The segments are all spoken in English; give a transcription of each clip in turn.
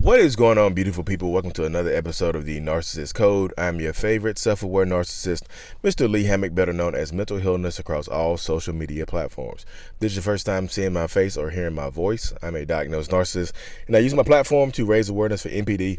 What is going on, beautiful people? Welcome to another episode of the Narcissist Code. I'm your favorite self-aware narcissist, Mr. Lee Hammock, better known as Mental Healness across all social media platforms. If this is your first time seeing my face or hearing my voice, I'm a diagnosed narcissist, and I use my platform to raise awareness for NPD,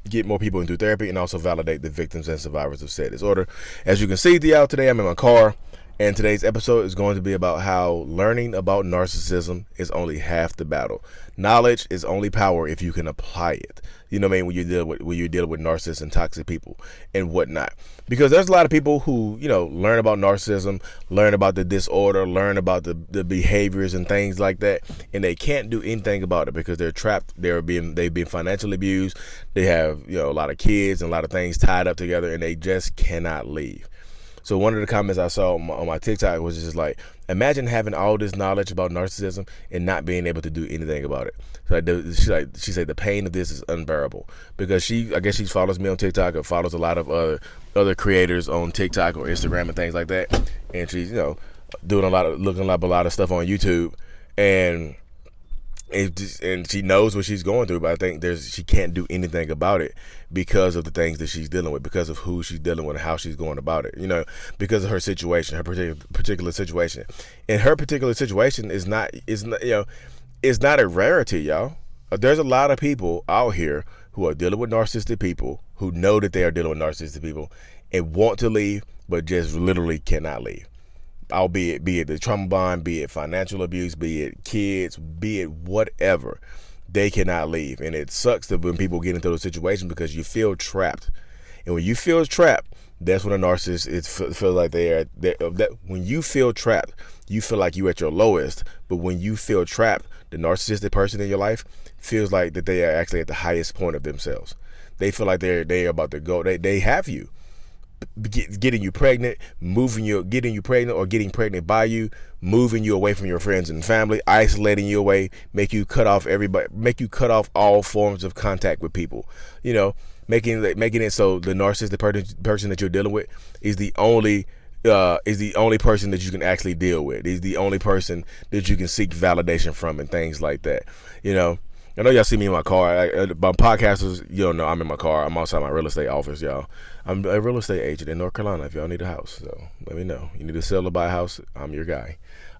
get more people into therapy, and also validate the victims and survivors of said disorder. As you can see throughout today, I'm in my car. And today's episode is going to be about how learning about narcissism is only half the battle. Knowledge is only power if you can apply it. You know what I mean? When you're dealing with narcissists and toxic people and whatnot. Because there's a lot of people who, learn about narcissism, learn about the disorder, learn about the behaviors and things like that, and they can't do anything about it because they're trapped. They've been financially abused. They have, a lot of kids and a lot of things tied up together, and they just cannot leave. So one of the comments I saw on my TikTok was just like, imagine having all this knowledge about narcissism and not being able to do anything about it. So she said the pain of this is unbearable, because I guess she follows me on TikTok or follows a lot of other creators on TikTok or Instagram and things like that, and she's looking up a lot of stuff on YouTube, and she knows what she's going through, but I think she can't do anything about it because of the things that she's dealing with, because of who she's dealing with and how she's going about it, because of her situation, her particular situation. And her particular situation is not a rarity, y'all. There's a lot of people out here who are dealing with narcissistic people, who know that they are dealing with narcissistic people and want to leave, but just literally cannot leave. Albeit, be it the trauma bond, be it financial abuse, be it kids, be it whatever, they cannot leave. And it sucks when people get into those situations because you feel trapped. And when you feel trapped, that's when a narcissist feels like when you feel trapped, you feel like you're at your lowest. But when you feel trapped, the narcissistic person in your life feels like that they are actually at the highest point of themselves. They feel like they're about to go. They have you. Getting you pregnant, getting you pregnant or getting pregnant by you, moving you away from your friends and family, isolating you away, make you cut off all forms of contact with people. Making it so the narcissistic person that you're dealing with is the only person that you can actually deal with. Is the only person that you can seek validation from and things like that. I know y'all see me in my car. My podcasters, know I'm in my car. I'm outside my real estate office, y'all. I'm a real estate agent in North Carolina. If y'all need a house, so let me know. You need to sell or buy a house, I'm your guy.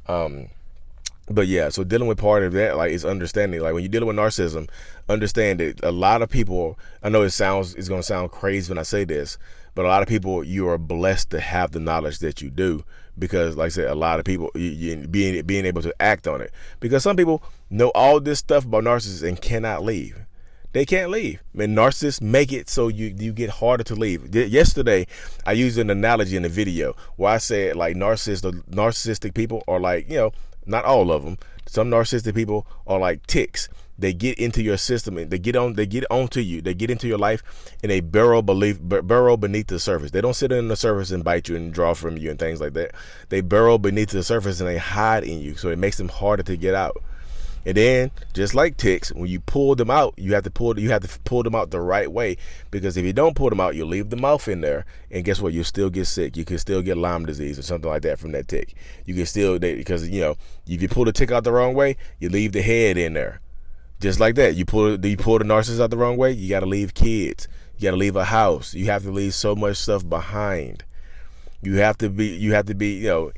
But yeah, so dealing with part of that, is understanding. When you're dealing with narcissism, understand that a lot of people, I know it's going to sound crazy when I say this, but a lot of people, you are blessed to have the knowledge that you do, because like I said, a lot of people being able to act on it, because some people know all this stuff about narcissists and cannot leave. They can't leave. Narcissists make it so you get harder to leave. Yesterday, I used an analogy in the video where I said narcissistic people are not all of them. Some narcissistic people are like ticks. They get into your system and they get onto you. They get into your life and they burrow beneath the surface. They don't sit in the surface and bite you and draw from you and things like that. They burrow beneath the surface and they hide in you. So it makes them harder to get out. And then, just like ticks, when you pull them out, you have to pull them out the right way, because if you don't pull them out, you leave the mouth in there, and guess what? You'll still get sick. You can still get Lyme disease or something like that from that tick. You can still, because if you pull the tick out the wrong way, you leave the head in there. Just like that, you pull the narcissist out the wrong way, you got to leave kids. You got to leave a house. You have to leave so much stuff behind. You have to be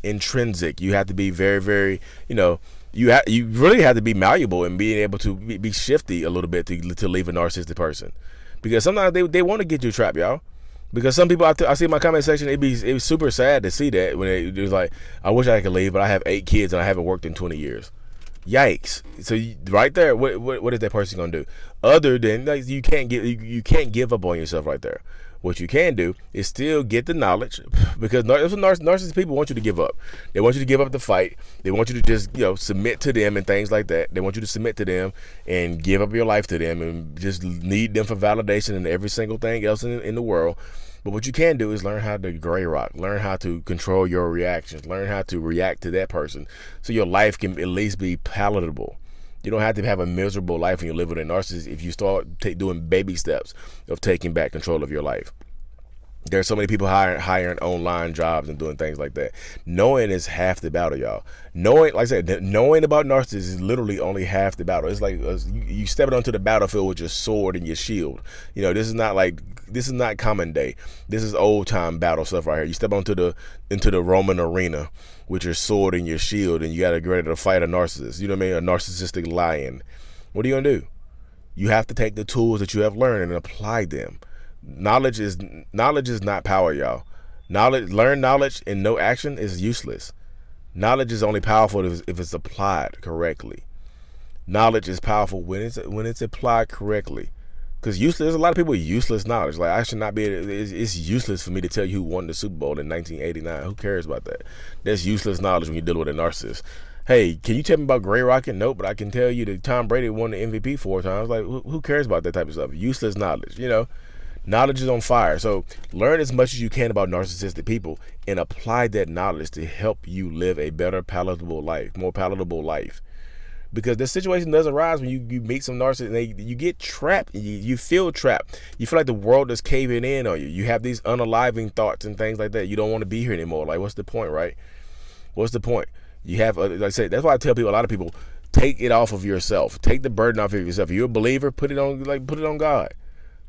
intrinsic. You have to be very, very, you really have to be malleable and being able to be shifty a little bit to leave a narcissistic person, because sometimes they want to get you trapped, y'all. Because some people I see in my comment section, it was super sad to see that when it was like, I wish I could leave, but I have 8 kids and I haven't worked in 20 years. Yikes! So right there, what is that person gonna do? Other than you can't give up on yourself right there. What you can do is still get the knowledge, because narcissistic people want you to give up. They want you to give up the fight. They want you to just submit to them and things like that. They want you to submit to them and give up your life to them and just need them for validation and every single thing else in the world. But what you can do is learn how to gray rock, learn how to control your reactions, learn how to react to that person so your life can at least be palatable. You don't have to have a miserable life when you live with a narcissist if you start doing baby steps of taking back control of your life. There's so many people hiring online jobs and doing things like that. Knowing is half the battle, y'all. Knowing, like I said, knowing about narcissists is literally only half the battle. It's like you stepping onto the battlefield with your sword and your shield. You know, this is not common day. This is old time battle stuff right here. You step into the Roman arena with your sword and your shield, and you got to get ready to fight a narcissist. You know what I mean? A narcissistic lion. What are you gonna do? You have to take the tools that you have learned and apply them. Knowledge is not power, y'all. Learn knowledge and no action is useless. Knowledge is only powerful if it's applied correctly. Knowledge is powerful when it's applied correctly. Because there's a lot of people with useless knowledge. Like, I should not be. It's useless for me to tell you who won the Super Bowl in 1989. Who cares about that? That's useless knowledge when you're dealing with a narcissist. Hey, can you tell me about Gray Rocket? Nope, but I can tell you that Tom Brady won the MVP 4 times. Like, who cares about that type of stuff? Useless knowledge, you know. Knowledge is on fire. So learn as much as you can about narcissistic people and apply that knowledge to help you live a better, palatable life, more palatable life. Because this situation does arise when you meet some narcissists and you get trapped. You feel trapped. You feel like the world is caving in on you. You have these unaliving thoughts and things like that. You don't want to be here anymore. Like, what's the point, right? What's the point? You have, like I said, that's why I tell people, a lot of people, take it off of yourself. Take the burden off of yourself. If you're a believer, put it on God.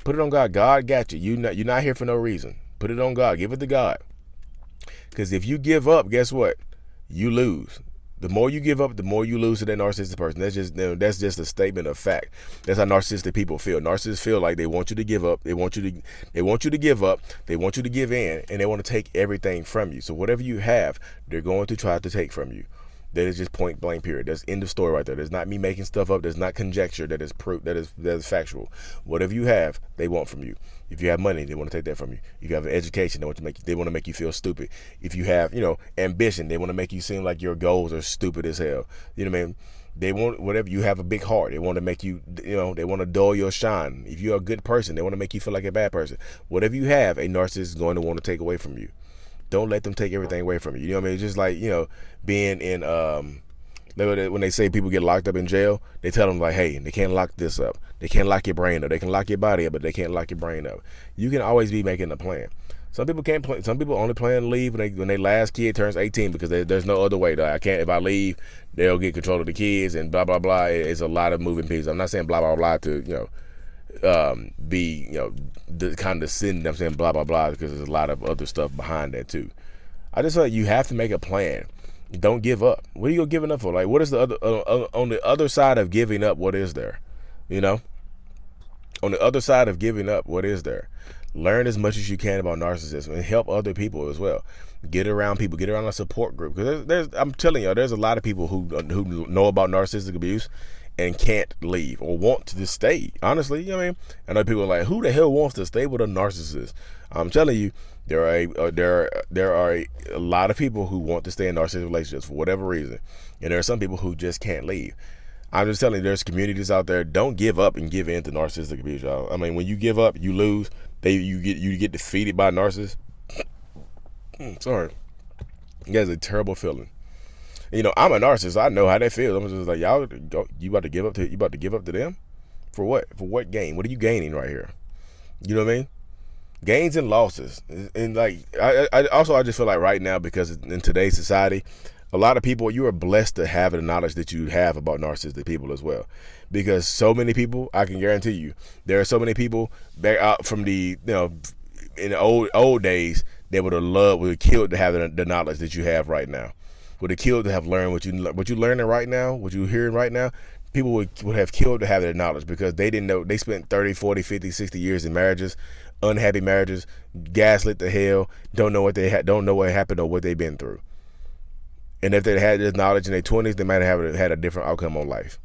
Put it on God. God got you. You're not here for no reason. Put it on God. Give it to God. Because if you give up, guess what? You lose. The more you give up, the more you lose to that narcissistic person. That's just a statement of fact. That's how narcissistic people feel. Narcissists feel like they want you to give up. They want you to give up. They want you to give in, and they want to take everything from you. So whatever you have, they're going to try to take from you. That is just point blank, period. That's end of story right there. There's not me making stuff up. There's not conjecture. That is proof. That is factual. Whatever you have, they want from you. If you have money, they want to take that from you. If you have an education, they want to make you feel stupid. If you have, ambition, they want to make you seem like your goals are stupid as hell. You know what I mean? They want whatever. You have a big heart. They want to make you, they want to dull your shine. If you're a good person, they want to make you feel like a bad person. Whatever you have, a narcissist is going to want to take away from you. Don't let them take everything away from you. You know what I mean? It's just like, being in, when they say people get locked up in jail, they tell them like, hey, they can't lock this up. They can't lock your brain up. They can lock your body up, but they can't lock your brain up. You can always be making a plan. Some people can't play. Some people only plan to leave when they last kid turns 18 because there's no other way. If I leave, they'll get control of the kids and blah, blah, blah. It's a lot of moving pieces. I'm not saying blah, blah, blah to, be the condescending. I'm saying blah blah blah because there's a lot of other stuff behind that too. I just feel like you have to make a plan. Don't give up. What are you giving up for? Like, what is the other on the other side of giving up? What is there? On the other side of giving up, what is there? Learn as much as you can about narcissism and help other people as well. Get around people. Get around a support group because I'm telling you, there's a lot of people who know about narcissistic abuse and can't leave or want to just stay. Honestly, you know what I mean? I know people are like, who the hell wants to stay with a narcissist? I'm telling you, there are a lot of people who want to stay in narcissistic relationships for whatever reason, and there are some people who just can't leave. I'm just telling you, there's communities out there. Don't give up and give in to narcissistic abuse, y'all. I mean, when you give up, you lose. You get defeated by a narcissist. Sorry, that's a terrible feeling. I'm a narcissist. I know how that feels. I'm just like, you about to give up to them? For what? For what gain? What are you gaining right here? You know what I mean? Gains and losses. And like, I just feel like right now, because in today's society, a lot of people, you are blessed to have the knowledge that you have about narcissistic people as well. Because so many people, I can guarantee you, there are so many people back out from the, in the old days, they would have killed to have the knowledge that you have right now. Would have killed to have learned what you learning right now, what you hearing right now. People would have killed to have that knowledge because they didn't know. They spent 30, 40, 50, 60 years in marriages, unhappy marriages, gaslit to hell, don't know what happened or what they've been through. And if they had this knowledge in their 20s, they might have had a different outcome on life.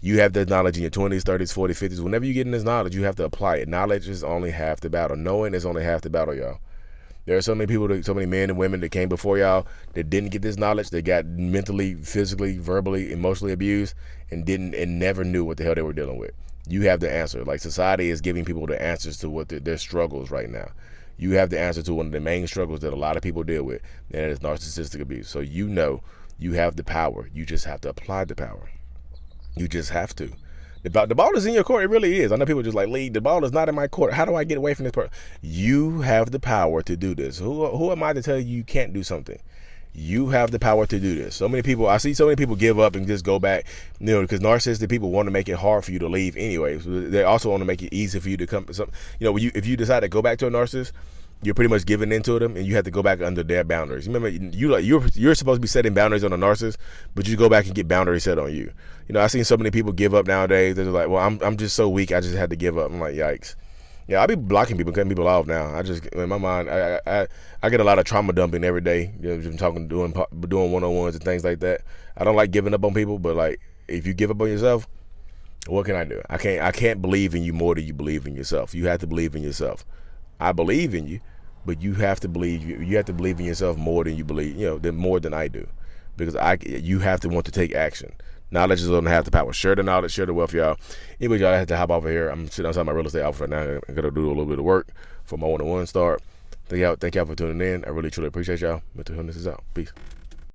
You have this knowledge in your 20s, 30s, 40s, 50s. Whenever you get in this knowledge, you have to apply it. Knowledge is only half the battle. Knowing is only half the battle, y'all. There are so many people, so many men and women that came before y'all that didn't get this knowledge. They got mentally, physically, verbally, emotionally abused and never knew what the hell they were dealing with. You have the answer. Like, society is giving people the answers to what their struggles right now. You have the answer to one of the main struggles that a lot of people deal with, and that is narcissistic abuse. So you have the power. You just have to apply the power. You just have to. The ball is in your court. It really is. I know people just like, Lee, the ball is not in my court. How do I get away from this person? You have the power to do this. Who am I to tell you can't do something? You have the power to do this. So many people, I see so many people give up and just go back, because narcissistic people want to make it hard for you to leave anyway. So they also want to make it easy for you to come. If you decide to go back to a narcissist, you're pretty much giving into them, and you have to go back under their boundaries. Remember, you're supposed to be setting boundaries on a narcissist, but you go back and get boundaries set on you. I've seen so many people give up nowadays. They're like, well, I'm just so weak, I just had to give up. I'm like, yikes. Yeah, I be blocking people, cutting people off now. I just, in my mind, I get a lot of trauma dumping every day. Just talking, doing one-on-ones and things like that. I don't like giving up on people, but like, if you give up on yourself, what can I do? I can't believe in you more than you believe in yourself. You have to believe in yourself. I believe in you, but you have to believe. You have to believe in yourself more than you believe. More than I do, because you have to want to take action. Knowledge is going to have the power. Share the knowledge, share the wealth, y'all. Anyway, y'all, I had to hop over here. I'm sitting outside my real estate office right now. I'm going to do a little bit of work for my one-on-one start. Thank y'all for tuning in. I really, truly appreciate y'all. Mental Illness is out. Peace.